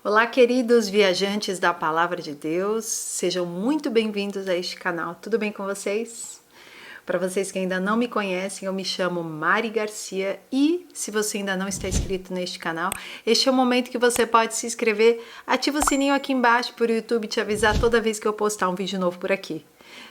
Olá, queridos viajantes da Palavra de Deus, sejam muito bem-vindos a este canal. Tudo bem com vocês? Para vocês que ainda não me conhecem, eu me chamo Mari Garcia e se você ainda não está inscrito neste canal, este é o momento que você pode se inscrever. Ativa o sininho aqui embaixo para o YouTube te avisar toda vez que eu postar um vídeo novo por aqui.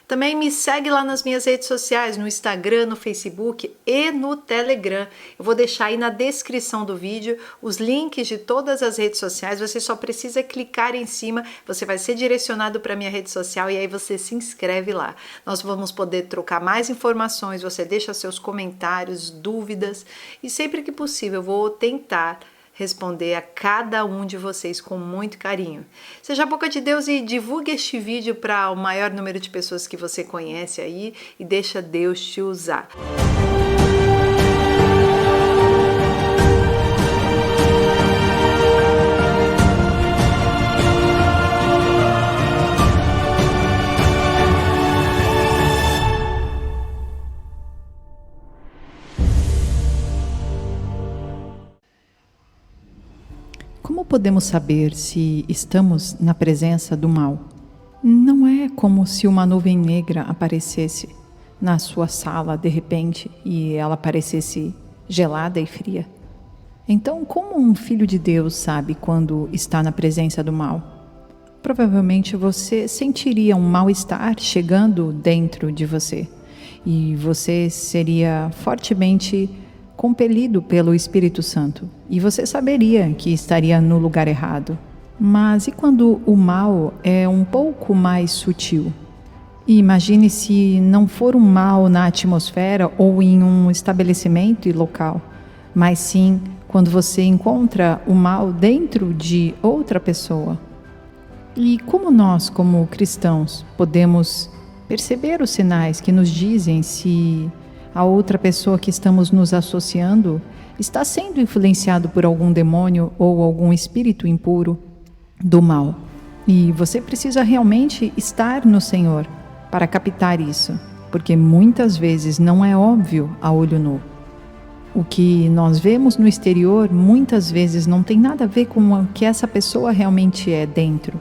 Também me segue lá nas minhas redes sociais, no Instagram, no Facebook e no Telegram. Eu vou deixar aí na descrição do vídeo os links de todas as redes sociais. Você só precisa clicar em cima, você vai ser direcionado para a minha rede social e aí você se inscreve lá. Nós vamos poder trocar mais informações, você deixa seus comentários, dúvidas e sempre que possível eu vou tentar responder a cada um de vocês com muito carinho. Seja a boca de Deus e divulgue este vídeo para o maior número de pessoas que você conhece aí e deixa Deus te usar. Como podemos saber se estamos na presença do mal? Não é como se uma nuvem negra aparecesse na sua sala de repente e ela parecesse gelada e fria. Então, como um filho de Deus sabe quando está na presença do mal? Provavelmente você sentiria um mal-estar chegando dentro de você e você seria fortemente compelido pelo Espírito Santo, e você saberia que estaria no lugar errado. Mas e quando o mal é um pouco mais sutil? E imagine se não for um mal na atmosfera ou em um estabelecimento e local, mas sim quando você encontra o mal dentro de outra pessoa. E como nós, como cristãos, podemos perceber os sinais que nos dizem se a outra pessoa que estamos nos associando está sendo influenciado por algum demônio ou algum espírito impuro do mal? E você precisa realmente estar no Senhor para captar isso, porque muitas vezes não é óbvio a olho nu. O que nós vemos no exterior muitas vezes não tem nada a ver com o que essa pessoa realmente é dentro.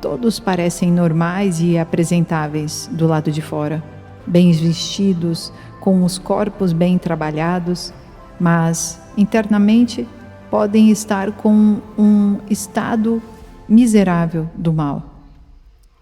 Todos parecem normais e apresentáveis do lado de fora, bem vestidos, com os corpos bem trabalhados, mas internamente podem estar com um estado miserável do mal.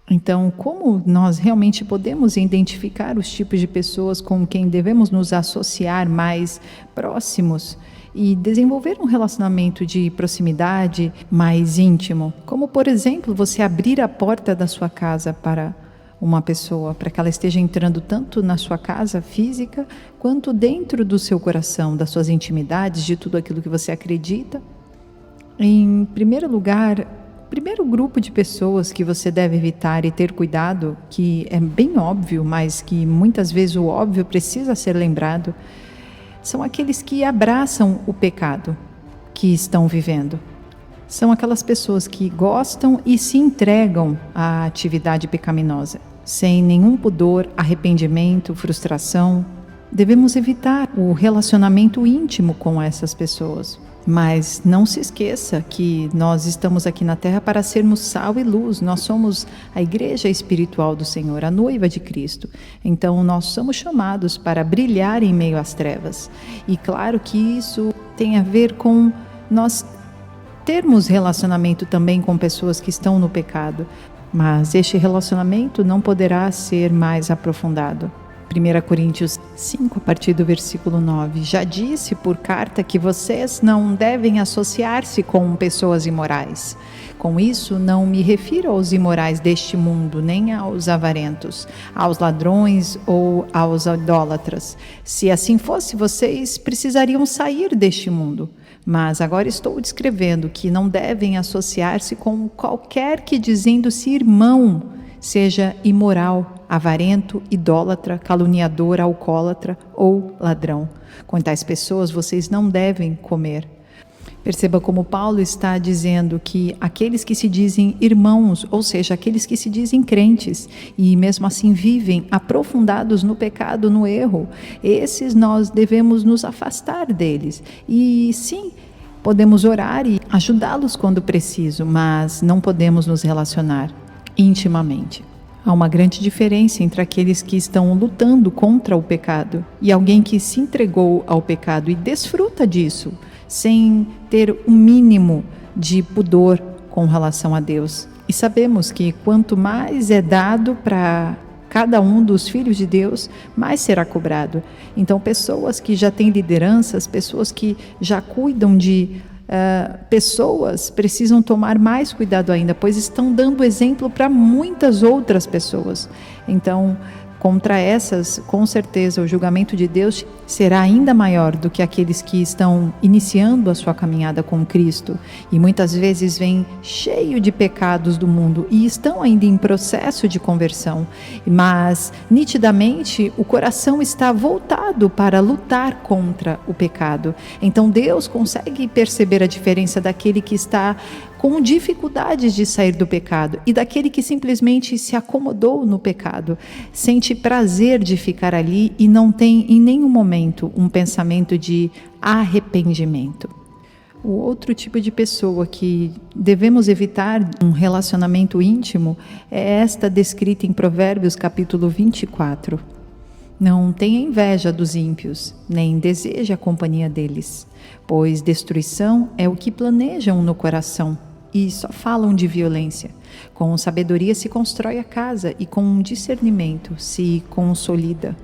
Então, como nós realmente podemos identificar os tipos de pessoas com quem devemos nos associar mais próximos e desenvolver um relacionamento de proximidade mais íntimo? Como, por exemplo, você abrir a porta da sua casa para uma pessoa, para que ela esteja entrando tanto na sua casa física, quanto dentro do seu coração, das suas intimidades, de tudo aquilo que você acredita. Em primeiro lugar, o primeiro grupo de pessoas que você deve evitar e ter cuidado, que é bem óbvio, mas que muitas vezes o óbvio precisa ser lembrado, são aqueles que abraçam o pecado que estão vivendo. São aquelas pessoas que gostam e se entregam à atividade pecaminosa, sem nenhum pudor, arrependimento, frustração. Devemos evitar o relacionamento íntimo com essas pessoas. Mas não se esqueça que nós estamos aqui na Terra para sermos sal e luz. Nós somos a igreja espiritual do Senhor, a noiva de Cristo. Então nós somos chamados para brilhar em meio às trevas. E claro que isso tem a ver com nós termos relacionamento também com pessoas que estão no pecado, mas este relacionamento não poderá ser mais aprofundado. 1 Coríntios 5, a partir do versículo 9, já disse por carta que vocês não devem associar-se com pessoas imorais. Com isso, não me refiro aos imorais deste mundo, nem aos avarentos, aos ladrões ou aos idólatras. Se assim fosse, vocês precisariam sair deste mundo. Mas agora estou descrevendo que não devem associar-se com qualquer que, dizendo-se irmão, seja imoral, avarento, idólatra, caluniador, alcoólatra ou ladrão. Com tais pessoas vocês não devem comer. Perceba como Paulo está dizendo que aqueles que se dizem irmãos, ou seja, aqueles que se dizem crentes e mesmo assim vivem aprofundados no pecado, no erro, esses nós devemos nos afastar deles. E sim, Podemos orar e ajudá-los quando preciso, mas não podemos nos relacionar intimamente. Há uma grande diferença entre aqueles que estão lutando contra o pecado e alguém que se entregou ao pecado e desfruta disso, sem ter um mínimo de pudor com relação a Deus. E sabemos que quanto mais é dado para cada um dos filhos de Deus, mais será cobrado. Então, pessoas que já têm lideranças, pessoas que já cuidam de pessoas, precisam tomar mais cuidado ainda, pois estão dando exemplo para muitas outras pessoas. Então, contra essas, com certeza, o julgamento de Deus será ainda maior do que aqueles que estão iniciando a sua caminhada com Cristo e muitas vezes vêm cheio de pecados do mundo e estão ainda em processo de conversão, mas nitidamente o coração está voltado para lutar contra o pecado. Então Deus consegue perceber a diferença daquele que está com dificuldades de sair do pecado e daquele que simplesmente se acomodou no pecado, sente prazer de ficar ali e não tem em nenhum momento um pensamento de arrependimento. O outro tipo de pessoa que devemos evitar um relacionamento íntimo é esta descrita em Provérbios capítulo 24. Não tenha inveja dos ímpios, nem deseje a companhia deles, pois destruição é o que planejam no coração e só falam de violência. Com sabedoria se constrói a casa e com discernimento se consolida.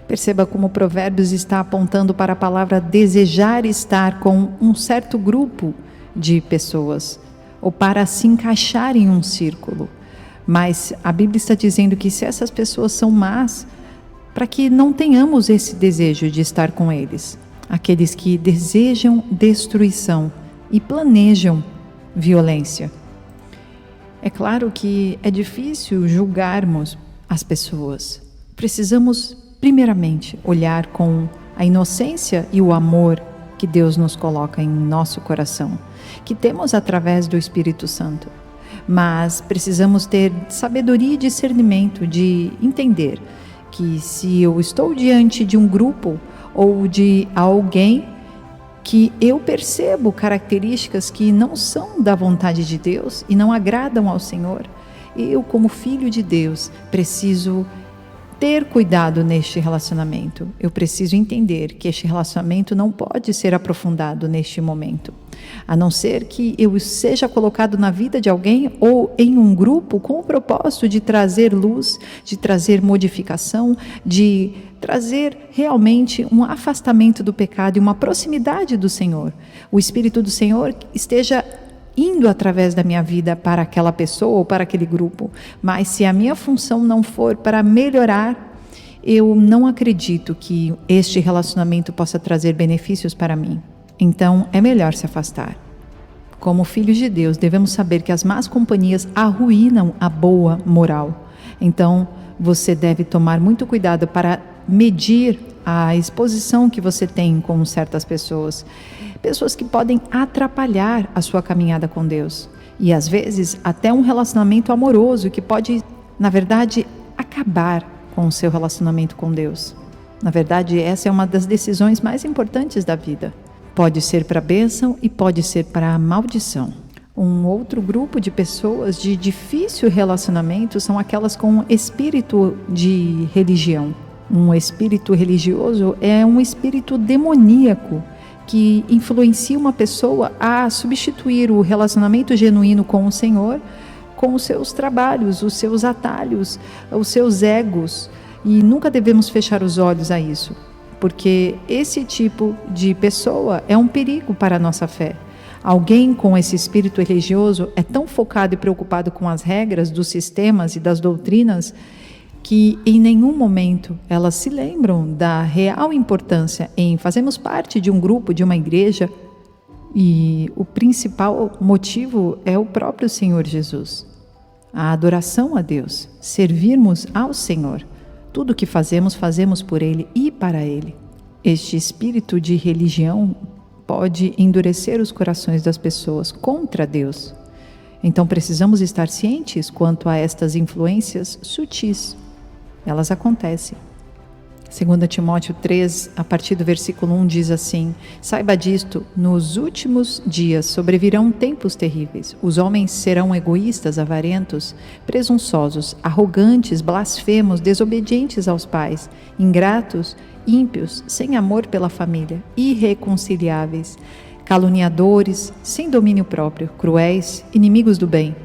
Perceba como Provérbios está apontando para a palavra desejar estar com um certo grupo de pessoas, ou para se encaixar em um círculo. Mas a Bíblia está dizendo que se essas pessoas são más, para que não tenhamos esse desejo de estar com eles. Aqueles que desejam destruição e planejam violência. É claro que é difícil julgarmos as pessoas. Precisamos, primeiramente, olhar com a inocência e o amor que Deus nos coloca em nosso coração, que temos através do Espírito Santo. Mas precisamos ter sabedoria e discernimento de entender que se eu estou diante de um grupo ou de alguém que eu percebo características que não são da vontade de Deus e não agradam ao Senhor, eu, como filho de Deus, preciso ter cuidado neste relacionamento. Eu preciso entender que este relacionamento não pode ser aprofundado neste momento, a não ser que eu seja colocado na vida de alguém ou em um grupo com o propósito de trazer luz, de trazer modificação, de trazer realmente um afastamento do pecado e uma proximidade do Senhor. O Espírito do Senhor esteja indo através da minha vida para aquela pessoa ou para aquele grupo, mas se a minha função não for para melhorar, eu não acredito que este relacionamento possa trazer benefícios para mim. Então é melhor se afastar. Como filhos de Deus, devemos saber que as más companhias arruinam a boa moral. Então você deve tomar muito cuidado para medir a exposição que você tem com certas pessoas. Pessoas que podem atrapalhar a sua caminhada com Deus. E às vezes até um relacionamento amoroso que pode, na verdade, acabar com o seu relacionamento com Deus. Na verdade, essa é uma das decisões mais importantes da vida. Pode ser para a bênção e pode ser para a maldição. Um outro grupo de pessoas de difícil relacionamento são aquelas com espírito de religião. Um espírito religioso é um espírito demoníaco que influencia uma pessoa a substituir o relacionamento genuíno com o Senhor com os seus trabalhos, os seus atalhos, os seus egos. E nunca devemos fechar os olhos a isso, porque esse tipo de pessoa é um perigo para a nossa fé. Alguém com esse espírito religioso é tão focado e preocupado com as regras dos sistemas e das doutrinas que em nenhum momento elas se lembram da real importância em fazermos parte de um grupo, de uma igreja, e o principal motivo é o próprio Senhor Jesus. A adoração a Deus, servirmos ao Senhor. Tudo o que fazemos, fazemos por Ele e para Ele. Este espírito de religião pode endurecer os corações das pessoas contra Deus. Então precisamos estar cientes quanto a estas influências sutis. Elas acontecem. 2 Timóteo 3, a partir do versículo 1, diz assim: saiba disto, nos últimos dias sobrevirão tempos terríveis. Os homens serão egoístas, avarentos, presunçosos, arrogantes, blasfemos, desobedientes aos pais, ingratos, ímpios, sem amor pela família, irreconciliáveis, caluniadores, sem domínio próprio, cruéis, inimigos do bem,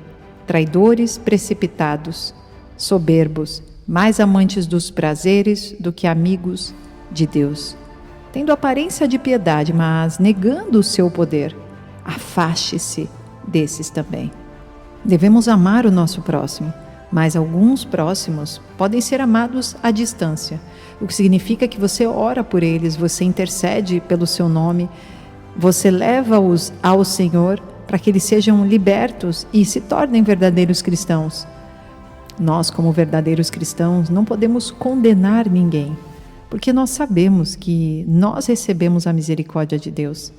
traidores, precipitados, soberbos, mais amantes dos prazeres do que amigos de Deus, tendo aparência de piedade, mas negando o seu poder. Afaste-se desses também. Devemos amar o nosso próximo, mas alguns próximos podem ser amados à distância, o que significa que você ora por eles, você intercede pelo seu nome, você leva-os ao Senhor para que eles sejam libertos e se tornem verdadeiros cristãos. Nós, como verdadeiros cristãos, não podemos condenar ninguém, porque nós sabemos que nós recebemos a misericórdia de Deus.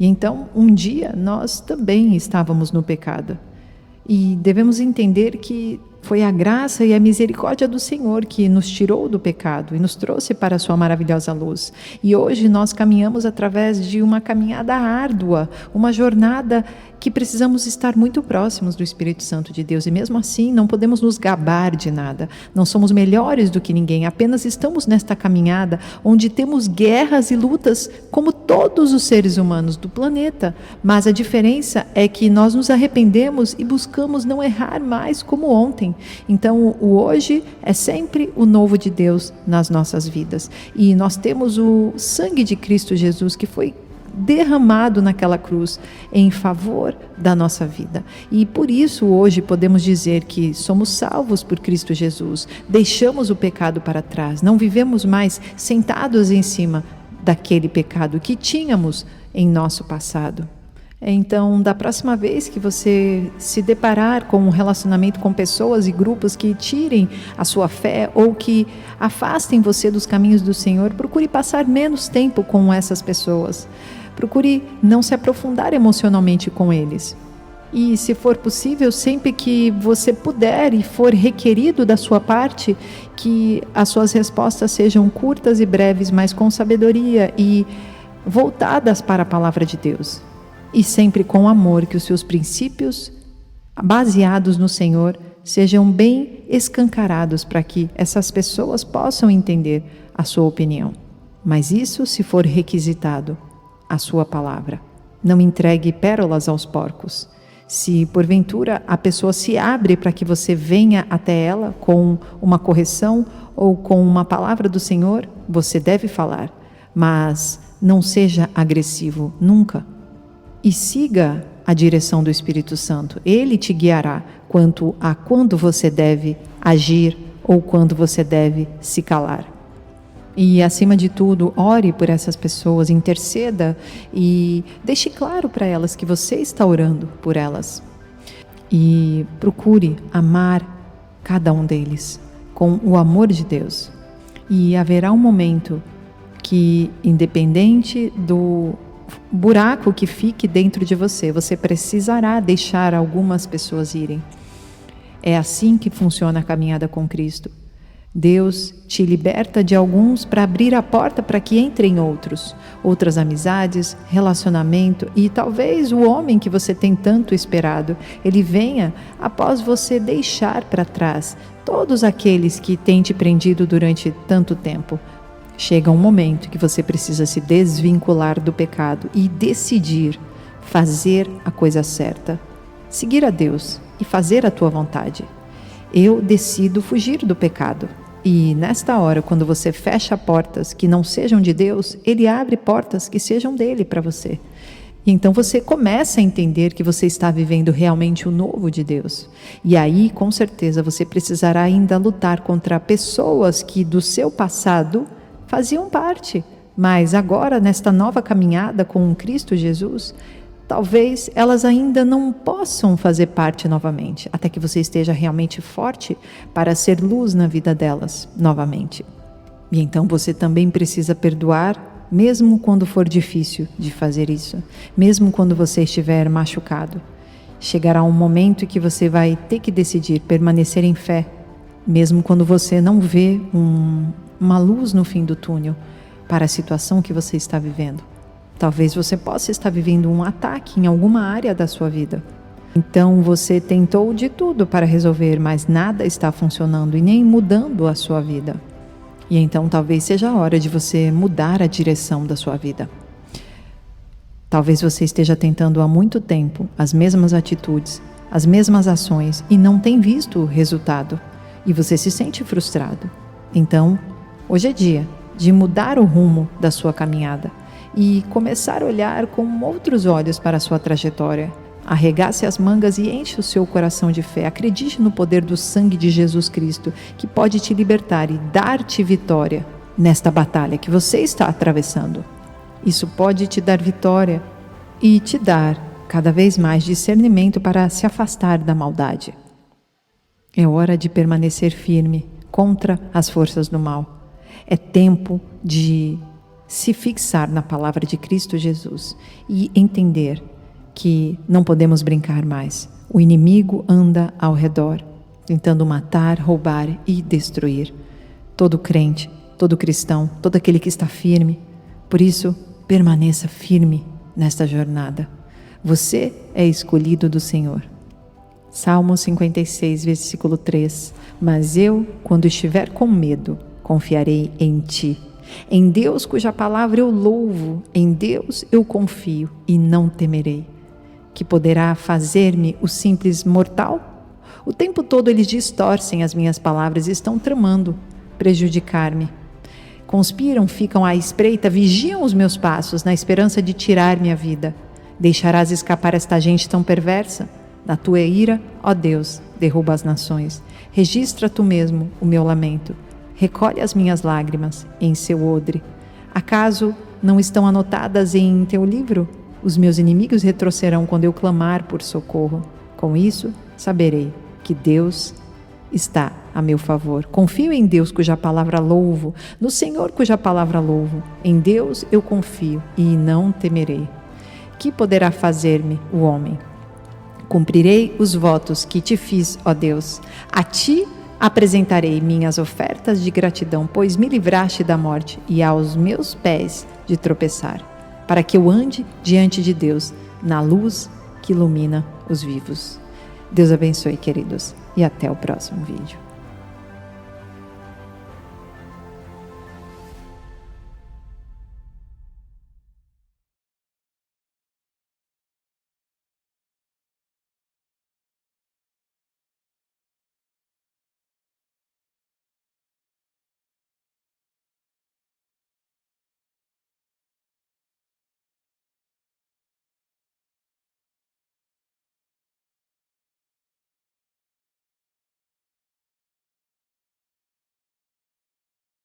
E então, um dia, nós também estávamos no pecado. E devemos entender que foi a graça e a misericórdia do Senhor que nos tirou do pecado e nos trouxe para a sua maravilhosa luz. E hoje nós caminhamos através de uma caminhada árdua, uma jornada que precisamos estar muito próximos do Espírito Santo de Deus. E mesmo assim não podemos nos gabar de nada. Não somos melhores do que ninguém, apenas estamos nesta caminhada onde temos guerras e lutas como todos os seres humanos do planeta. Mas a diferença é que nós nos arrependemos e buscamos não errar mais como ontem. Então o hoje é sempre o novo de Deus nas nossas vidas. E nós temos o sangue de Cristo Jesus que foi derramado naquela cruz em favor da nossa vida. E por isso hoje podemos dizer que somos salvos por Cristo Jesus. Deixamos o pecado para trás. Não vivemos mais sentados em cima daquele pecado que tínhamos em nosso passado. Então, da próxima vez que você se deparar com um relacionamento com pessoas e grupos que tirem a sua fé ou que afastem você dos caminhos do Senhor, procure passar menos tempo com essas pessoas. Procure não se aprofundar emocionalmente com eles. E, se for possível, sempre que você puder e for requerido da sua parte, que as suas respostas sejam curtas e breves, mas com sabedoria e voltadas para a palavra de Deus. E sempre com amor, que os seus princípios, baseados no Senhor, sejam bem escancarados para que essas pessoas possam entender a sua opinião. Mas isso se for requisitado a sua palavra. Não entregue pérolas aos porcos. Se porventura a pessoa se abre para que você venha até ela com uma correção ou com uma palavra do Senhor, você deve falar, mas não seja agressivo, nunca. E siga a direção do Espírito Santo. Ele te guiará quanto a quando você deve agir ou quando você deve se calar. E, acima de tudo, ore por essas pessoas, interceda e deixe claro para elas que você está orando por elas. E procure amar cada um deles com o amor de Deus. E haverá um momento que, independente do buraco que fique dentro de você, você precisará deixar algumas pessoas irem. É assim que funciona a caminhada com Cristo. Deus te liberta de alguns para abrir a porta para que entrem outras amizades, relacionamento, e talvez o homem que você tem tanto esperado, ele venha após você deixar para trás todos aqueles que têm te prendido durante tanto tempo. Chega um momento que você precisa se desvincular do pecado e decidir fazer a coisa certa, seguir a Deus e fazer a tua vontade. Eu decido fugir do pecado. E nesta hora, quando você fecha portas que não sejam de Deus, Ele abre portas que sejam dele para você. E então você começa a entender que você está vivendo realmente o novo de Deus. E aí, com certeza, você precisará ainda lutar contra pessoas que do seu passado faziam parte. Mas agora, nesta nova caminhada com Cristo Jesus, talvez elas ainda não possam fazer parte novamente, até que você esteja realmente forte para ser luz na vida delas novamente. E então você também precisa perdoar, mesmo quando for difícil de fazer isso, mesmo quando você estiver machucado. Chegará um momento que você vai ter que decidir permanecer em fé, mesmo quando você não vê uma luz no fim do túnel para a situação que você está vivendo. Talvez você possa estar vivendo um ataque em alguma área da sua vida. Então você tentou de tudo para resolver, mas nada está funcionando e nem mudando a sua vida. E então talvez seja a hora de você mudar a direção da sua vida. Talvez você esteja tentando há muito tempo as mesmas atitudes, as mesmas ações e não tem visto o resultado. E você se sente frustrado. Então, hoje é dia de mudar o rumo da sua caminhada e começar a olhar com outros olhos para a sua trajetória. Arregace as mangas e enche o seu coração de fé. Acredite no poder do sangue de Jesus Cristo, que pode te libertar e dar-te vitória nesta batalha que você está atravessando. Isso pode te dar vitória e te dar cada vez mais discernimento para se afastar da maldade. É hora de permanecer firme contra as forças do mal. É tempo de se fixar na palavra de Cristo Jesus e entender que não podemos brincar mais. O inimigo anda ao redor, tentando matar, roubar e destruir. Todo crente, todo cristão, todo aquele que está firme. Por isso, permaneça firme nesta jornada. Você é escolhido do Senhor. Salmo 56, versículo 3. Mas eu, quando estiver com medo, confiarei em ti. Em Deus cuja palavra eu louvo, em Deus eu confio e não temerei. Que poderá fazer-me o simples mortal? O tempo todo eles distorcem as minhas palavras e estão tramando prejudicar-me. Conspiram, ficam à espreita, vigiam os meus passos na esperança de tirar minha vida. Deixarás escapar esta gente tão perversa? Na tua ira, ó Deus, derruba as nações. Registra tu mesmo o meu lamento. Recolhe as minhas lágrimas em seu odre. Acaso não estão anotadas em teu livro? Os meus inimigos retrocederão quando eu clamar por socorro. Com isso, saberei que Deus está a meu favor. Confio em Deus cuja palavra louvo, no Senhor cuja palavra louvo. Em Deus eu confio e não temerei. Que poderá fazer-me o homem? Cumprirei os votos que te fiz, ó Deus. A ti apresentarei minhas ofertas de gratidão, pois me livraste da morte e aos meus pés de tropeçar, para que eu ande diante de Deus na luz que ilumina os vivos. Deus abençoe, queridos, e até o próximo vídeo.